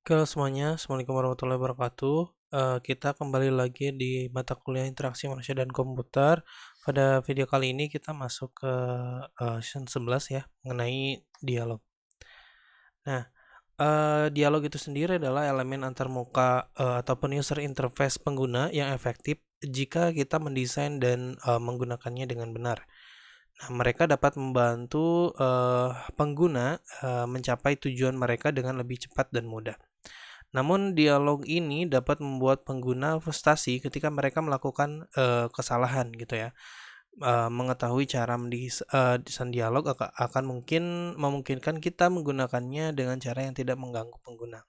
Halo semuanya, Assalamualaikum warahmatullahi wabarakatuh. Kita kembali lagi di mata kuliah interaksi manusia dan komputer. Pada video kali ini kita masuk ke season 11 ya, mengenai dialog. Nah, dialog itu sendiri adalah elemen antarmuka ataupun user interface pengguna yang efektif jika kita mendesain dan menggunakannya dengan benar. Nah, mereka dapat membantu pengguna mencapai tujuan mereka dengan lebih cepat dan mudah. Namun dialog ini dapat membuat pengguna frustasi ketika mereka melakukan kesalahan gitu ya. Mengetahui cara desain dialog akan memungkinkan kita menggunakannya dengan cara yang tidak mengganggu pengguna.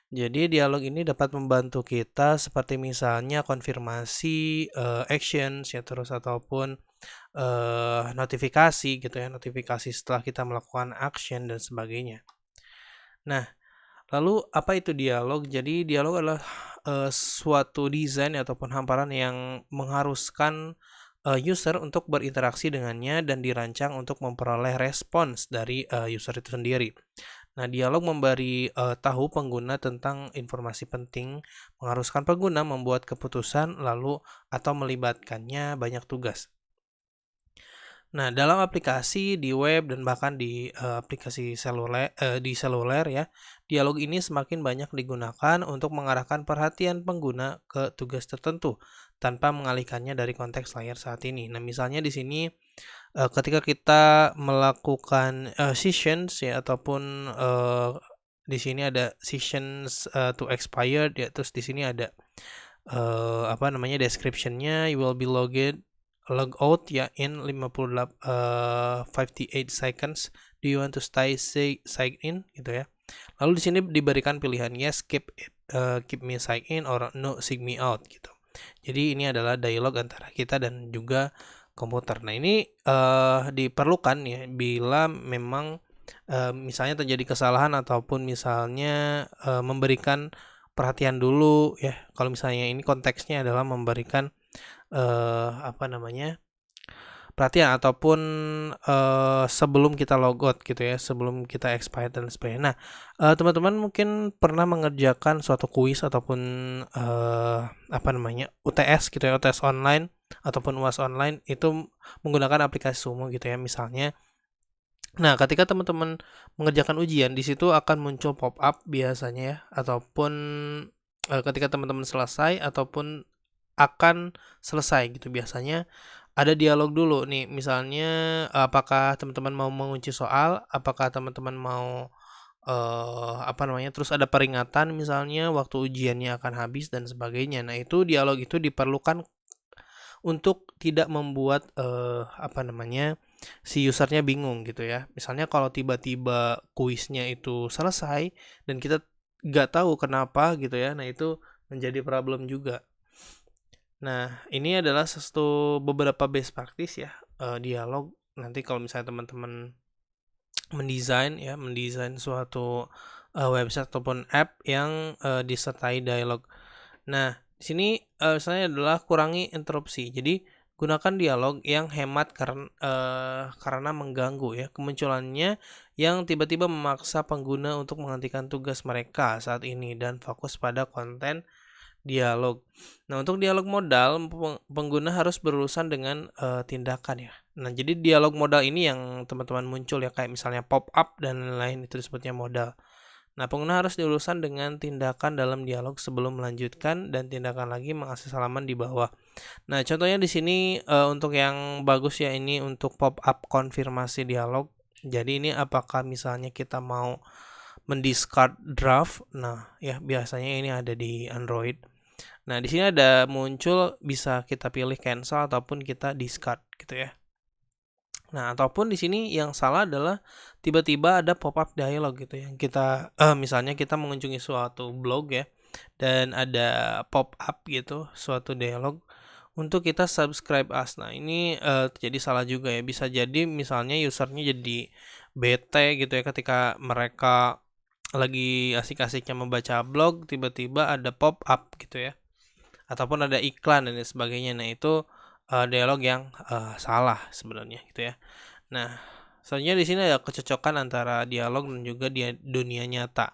Jadi dialog ini dapat membantu kita seperti misalnya konfirmasi actions ya, terus ataupun notifikasi gitu ya, notifikasi setelah kita melakukan action dan sebagainya. Nah, lalu apa itu dialog? Jadi dialog adalah suatu desain ataupun hamparan yang mengharuskan user untuk berinteraksi dengannya dan dirancang untuk memperoleh respons dari user itu sendiri. Nah, dialog memberi tahu pengguna tentang informasi penting, mengharuskan pengguna membuat keputusan lalu atau melibatkannya banyak tugas. Nah, dalam aplikasi, di web, dan bahkan di aplikasi seluler ya, dialog ini semakin banyak digunakan untuk mengarahkan perhatian pengguna ke tugas tertentu tanpa mengalihkannya dari konteks layar saat ini. Nah, misalnya di sini ketika kita melakukan sessions ya ataupun di sini ada sessions to expired ya, terus di sini ada apa namanya description-nya, you will be log out ya in 58 seconds. Do you want to sign in gitu ya. Lalu di sini diberikan pilihan yes, keep me sign in, or no, sign me out gitu. Jadi ini adalah dialog antara kita dan juga komputer. Nah, ini diperlukan ya bila memang misalnya terjadi kesalahan ataupun misalnya memberikan perhatian dulu ya. Kalau misalnya ini konteksnya adalah memberikan apa namanya, perhatian ataupun sebelum kita logout gitu ya, sebelum kita expired dan sebagainya. Nah, teman-teman mungkin pernah mengerjakan suatu kuis ataupun apa namanya, UTS gitu ya, UTS online ataupun UAS online itu menggunakan aplikasi Sumo gitu ya misalnya. Nah, ketika teman-teman mengerjakan ujian di situ akan muncul pop up biasanya ya, ataupun ketika teman-teman selesai ataupun akan selesai gitu, biasanya ada dialog dulu nih, misalnya apakah teman-teman mau mengunci soal, apakah teman-teman mau apa namanya, terus ada peringatan misalnya waktu ujiannya akan habis dan sebagainya. Nah, itu dialog itu diperlukan untuk tidak membuat apa namanya, si usernya bingung gitu ya. Misalnya kalau tiba-tiba kuisnya itu selesai dan kita nggak tahu kenapa gitu ya, nah itu menjadi problem juga. Nah, ini adalah beberapa best practice ya, dialog. Nanti kalau misalnya teman-teman mendesain suatu website ataupun app yang disertai dialog. Nah, di sini misalnya adalah kurangi interupsi. Jadi gunakan dialog yang hemat karena mengganggu ya. Kemunculannya yang tiba-tiba memaksa pengguna untuk menghentikan tugas mereka saat ini dan fokus pada konten dialog. Nah, untuk dialog modal, pengguna harus berurusan dengan tindakan ya. Nah, jadi dialog modal ini yang teman-teman muncul ya, kayak misalnya pop up dan lain-lain, itu disebutnya modal. Nah, pengguna harus diurusan dengan tindakan dalam dialog sebelum melanjutkan dan tindakan lagi mengakses halaman di bawah. Nah, contohnya di sini untuk yang bagus ya, ini untuk pop up konfirmasi dialog. Jadi ini apakah misalnya kita mau mendiscard draft. Nah, ya biasanya ini ada di Android. Nah, di sini ada muncul bisa kita pilih cancel ataupun kita discard gitu ya. Nah, ataupun di sini yang salah adalah tiba-tiba ada pop-up dialog gitu yang kita misalnya kita mengunjungi suatu blog ya dan ada pop-up gitu suatu dialog untuk kita subscribe us. Nah, ini terjadi salah juga ya. Bisa jadi misalnya usernya jadi bete gitu ya ketika mereka lagi asik-asiknya membaca blog tiba-tiba ada pop-up gitu ya. Ataupun ada iklan dan sebagainya. Nah, itu dialog yang salah sebenarnya gitu ya. Nah, selanjutnya di sini ada kecocokan antara dialog dan juga dunia nyata.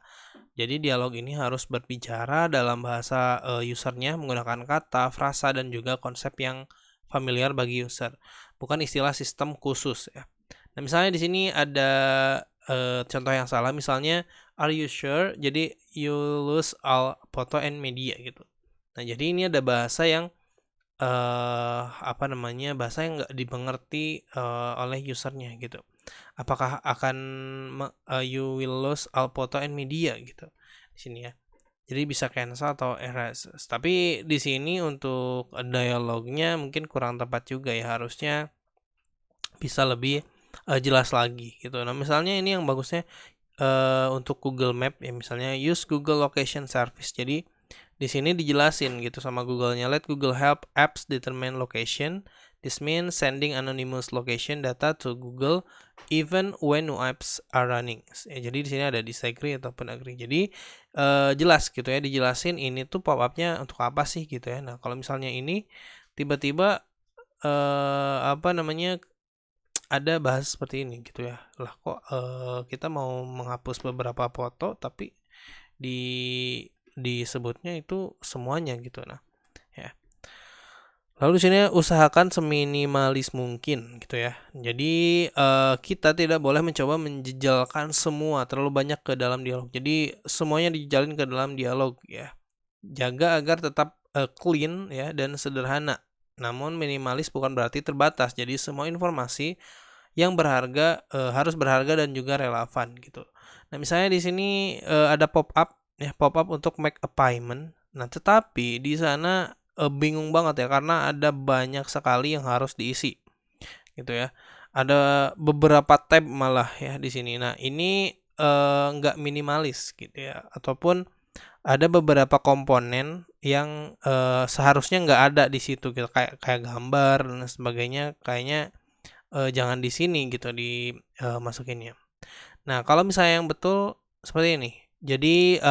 Jadi dialog ini harus berbicara dalam bahasa usernya menggunakan kata, frasa, dan juga konsep yang familiar bagi user, bukan istilah sistem khusus ya. Nah, misalnya di sini ada contoh yang salah, misalnya are you sure? Jadi you lose all photo and media gitu. Nah, jadi ini ada bahasa yang bahasa yang nggak dimengerti oleh usernya gitu. Apakah akan you will lose all photo and media gitu di sini ya. Jadi bisa cancel atau erase. Tapi di sini untuk dialognya mungkin kurang tepat juga ya. Harusnya bisa lebih jelas lagi gitu. Nah, misalnya ini yang bagusnya untuk Google Map ya, misalnya use Google Location Service. Jadi di sini dijelasin gitu sama Google-nya, let Google help apps determine location. This means sending anonymous location data to Google even when no apps are running. Ya, jadi di sini ada disagree ataupun agree. Jadi jelas gitu ya, dijelasin ini tuh pop-up-nya untuk apa sih gitu ya. Nah, kalau misalnya ini tiba-tiba ada bahas seperti ini gitu ya. Lah kok kita mau menghapus beberapa foto tapi disebutnya itu semuanya gitu. Nah, ya. Lalu di sini usahakan seminimalis mungkin gitu ya. Jadi kita tidak boleh mencoba menjejalkan semua terlalu banyak ke dalam dialog. Jadi semuanya dijejalin ke dalam dialog ya. Jaga agar tetap clean ya dan sederhana. Namun minimalis bukan berarti terbatas. Jadi semua informasi yang berharga harus berharga dan juga relevan gitu. Nah, misalnya di sini ada pop-up ya, pop-up untuk make appointment. Nah, tetapi di sana bingung banget ya karena ada banyak sekali yang harus diisi gitu ya. Ada beberapa tab malah ya di sini. Nah, ini nggak minimalis gitu ya, ataupun ada beberapa komponen yang seharusnya nggak ada di situ gitu, kayak gambar dan sebagainya, kayaknya jangan di sini gitu masukinnya. Nah, kalau misalnya yang betul seperti ini. Jadi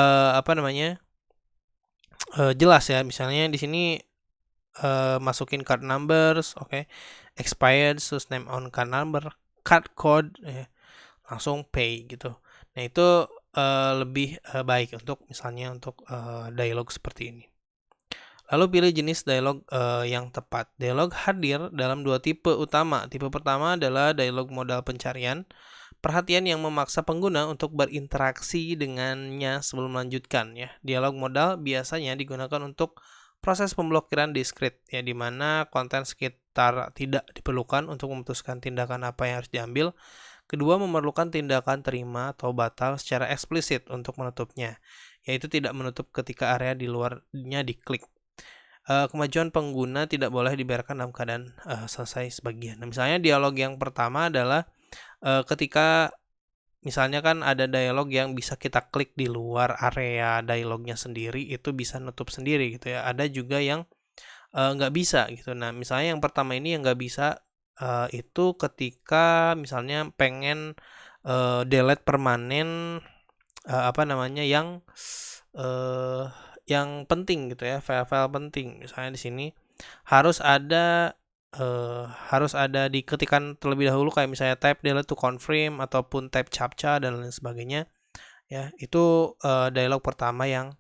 jelas ya, misalnya di sini masukin card numbers, oke. Expired, terus name on card number, card code, langsung pay gitu. Nah, itu lebih baik untuk misalnya untuk dialog seperti ini. Lalu pilih jenis dialog yang tepat. Dialog hadir dalam dua tipe utama. Tipe pertama adalah dialog modal pencarian, perhatian yang memaksa pengguna untuk berinteraksi dengannya sebelum melanjutkan ya. Dialog modal biasanya digunakan untuk proses pemblokiran diskrit ya, di mana konten sekitar tidak diperlukan untuk memutuskan tindakan apa yang harus diambil. Kedua, memerlukan tindakan terima atau batal secara eksplisit untuk menutupnya, yaitu tidak menutup ketika area di luarnya diklik. Kemajuan pengguna tidak boleh dibiarkan dalam keadaan selesai sebagian. Nah, misalnya dialog yang pertama adalah ketika misalnya kan ada dialog yang bisa kita klik di luar area dialognya sendiri, itu bisa nutup sendiri gitu ya. Ada juga yang nggak bisa gitu. Nah, misalnya yang pertama ini yang nggak bisa itu ketika misalnya pengen delete permanen yang penting gitu ya, file-file penting. Misalnya di sini harus ada diketikkan terlebih dahulu, kayak misalnya type delete to confirm ataupun type captcha dan lain sebagainya ya. Itu dialog pertama yang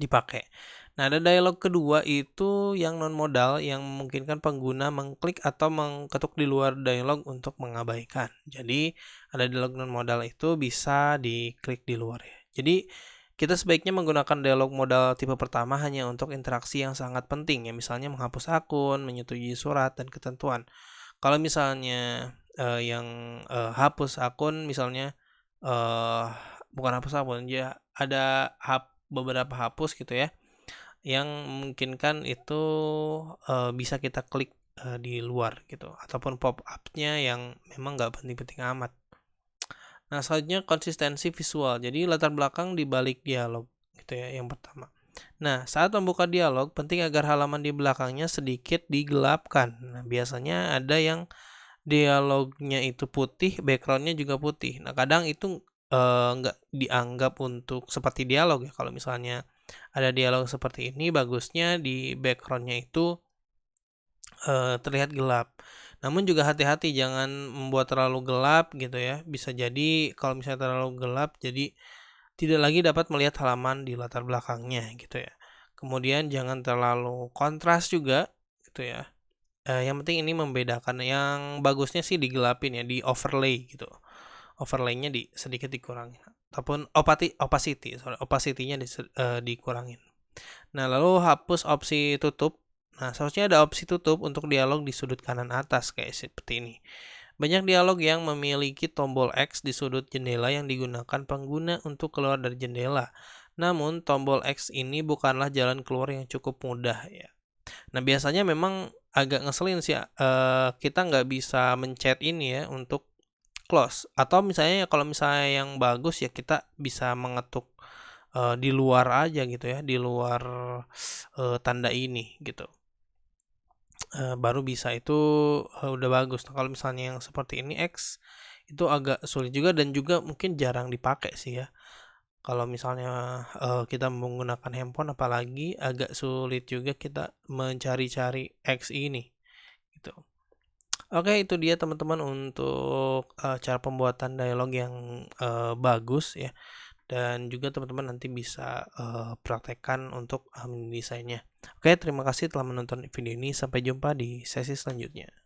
dipakai. Nah, ada dialog kedua itu yang non modal, yang memungkinkan pengguna mengklik atau mengetuk di luar dialog untuk mengabaikan. Jadi ada dialog non modal itu bisa diklik di luar ya. Jadi kita sebaiknya menggunakan dialog modal tipe pertama hanya untuk interaksi yang sangat penting ya, misalnya menghapus akun, menyetujui surat dan ketentuan. Kalau misalnya yang hapus akun misalnya, eh bukan hapus akun ya, ada beberapa hapus gitu ya, yang memungkinkan itu bisa kita klik di luar gitu, ataupun pop-up-nya yang memang nggak penting-penting amat. Nah, selanjutnya konsistensi visual. Jadi latar belakang di balik dialog gitu ya, yang pertama. Nah, saat membuka dialog, penting agar halaman di belakangnya sedikit digelapkan. Nah, biasanya ada yang dialognya itu putih, backgroundnya juga putih. Nah, kadang itu nggak dianggap untuk seperti dialog ya. Kalau misalnya ada dialog seperti ini, bagusnya di backgroundnya itu terlihat gelap. Namun juga hati-hati jangan membuat terlalu gelap gitu ya. Bisa jadi kalau misalnya terlalu gelap jadi tidak lagi dapat melihat halaman di latar belakangnya gitu ya. Kemudian jangan terlalu kontras juga gitu ya. Yang penting ini membedakan, yang bagusnya sih digelapin ya, di overlay gitu. Overlay-nya sedikit dikurangin ataupun opacity-nya dikurangin. Nah, lalu hapus opsi tutup. Nah, seharusnya ada opsi tutup untuk dialog di sudut kanan atas kayak seperti ini. Banyak dialog yang memiliki tombol X di sudut jendela yang digunakan pengguna untuk keluar dari jendela. Namun, tombol X ini bukanlah jalan keluar yang cukup mudah ya. Nah, biasanya memang agak ngeselin sih, kita nggak bisa mencet ini ya untuk close. Atau misalnya kalau misalnya yang bagus ya kita bisa mengetuk di luar aja gitu ya, di luar tanda ini gitu. Baru bisa itu udah bagus. Nah, kalau misalnya yang seperti ini X itu agak sulit juga dan juga mungkin jarang dipakai sih ya. Kalau misalnya kita menggunakan handphone apalagi agak sulit juga kita mencari-cari X ini gitu. Oke, itu dia teman-teman untuk cara pembuatan dialog yang bagus ya. Dan juga teman-teman nanti bisa praktekkan untuk mendesainnya. Oke, terima kasih telah menonton video ini. Sampai jumpa di sesi selanjutnya.